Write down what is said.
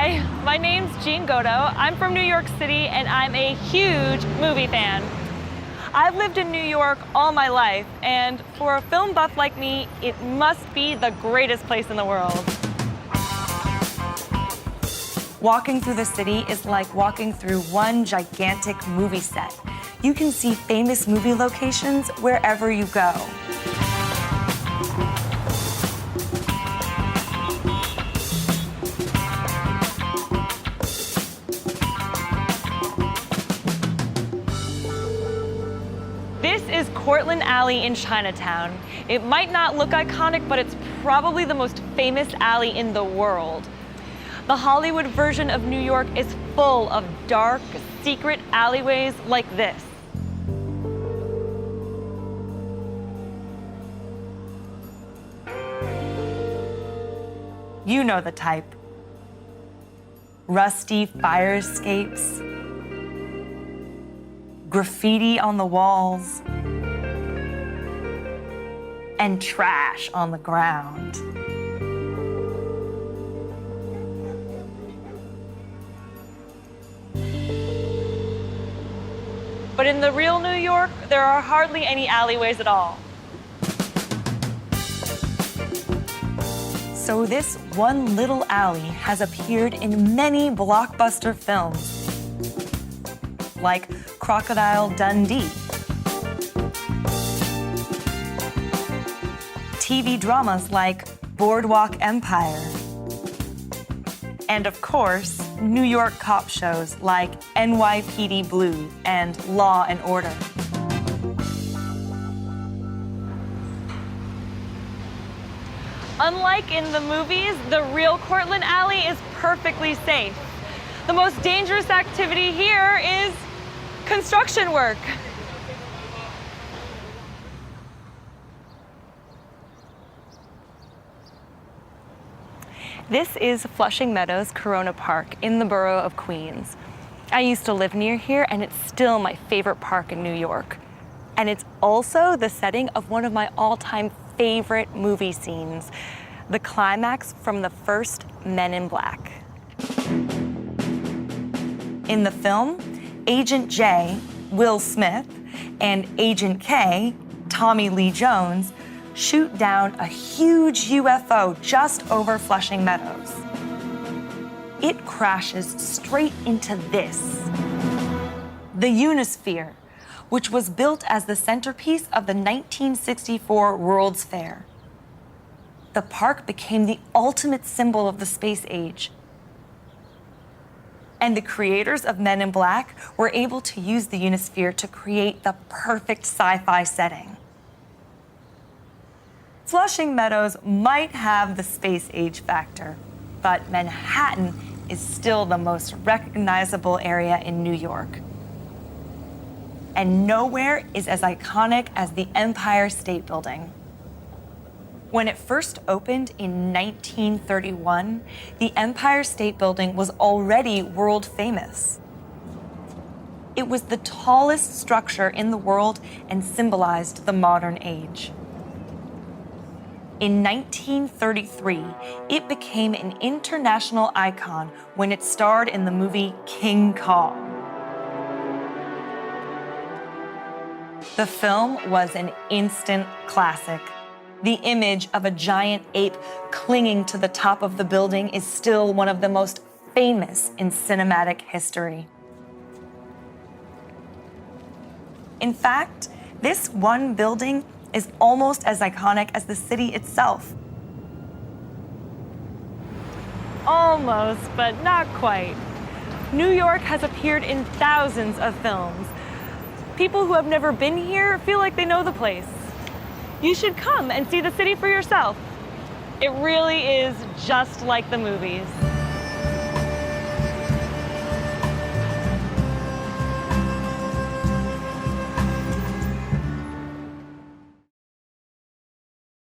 Hi, my name's Jean Godo. I'm from New York City and I'm a huge movie fan. I've lived in New York all my life, and for a film buff like me, it must be the greatest place in the world. Walking through the city is like walking through one gigantic movie set. You can see famous movie locations wherever you go. This is Cortlandt Alley in Chinatown. It might not look iconic, but it's probably the most famous alley in the world. The Hollywood version of New York is full of dark, secret alleyways like this. You know the type. Rusty fire escapes, graffiti on the walls, and trash on the ground. But in the real New York, there are hardly any alleyways at all. So this one little alley has appeared in many blockbuster films, like Crocodile Dundee, TV dramas like Boardwalk Empire, and of course, New York cop shows like NYPD Blue and Law and Order. Unlike in the movies, the real Cortlandt Alley is perfectly safe. The most dangerous activity here is construction work. This is Flushing Meadows Corona Park in the borough of Queens. I used to live near here, and it's still my favorite park in New York. And it's also the setting of one of my all-time favorite movie scenes, the climax from the first Men in Black. In the film, Agent J, Will Smith, and Agent K, Tommy Lee Jones, shoot down a huge UFO just over Flushing Meadows. It crashes straight into this, the Unisphere, which was built as the centerpiece of the 1964 World's Fair. The park became the ultimate symbol of the space age. And the creators of Men in Black were able to use the Unisphere to create the perfect sci-fi setting. Flushing Meadows might have the space age factor, but Manhattan is still the most recognizable area in New York. And nowhere is as iconic as the Empire State Building. When it first opened in 1931, the Empire State Building was already world famous. It was the tallest structure in the world and symbolized the modern age. In 1933, it became an international icon when it starred in the movie King Kong. The film was an instant classic. The image of a giant ape clinging to the top of the building is still one of the most famous in cinematic history. In fact, this one building is almost as iconic as the city itself. Almost, but not quite. New York has appeared in thousands of films. People who have never been here feel like they know the place. You should come and see the city for yourself. It really is just like the movies.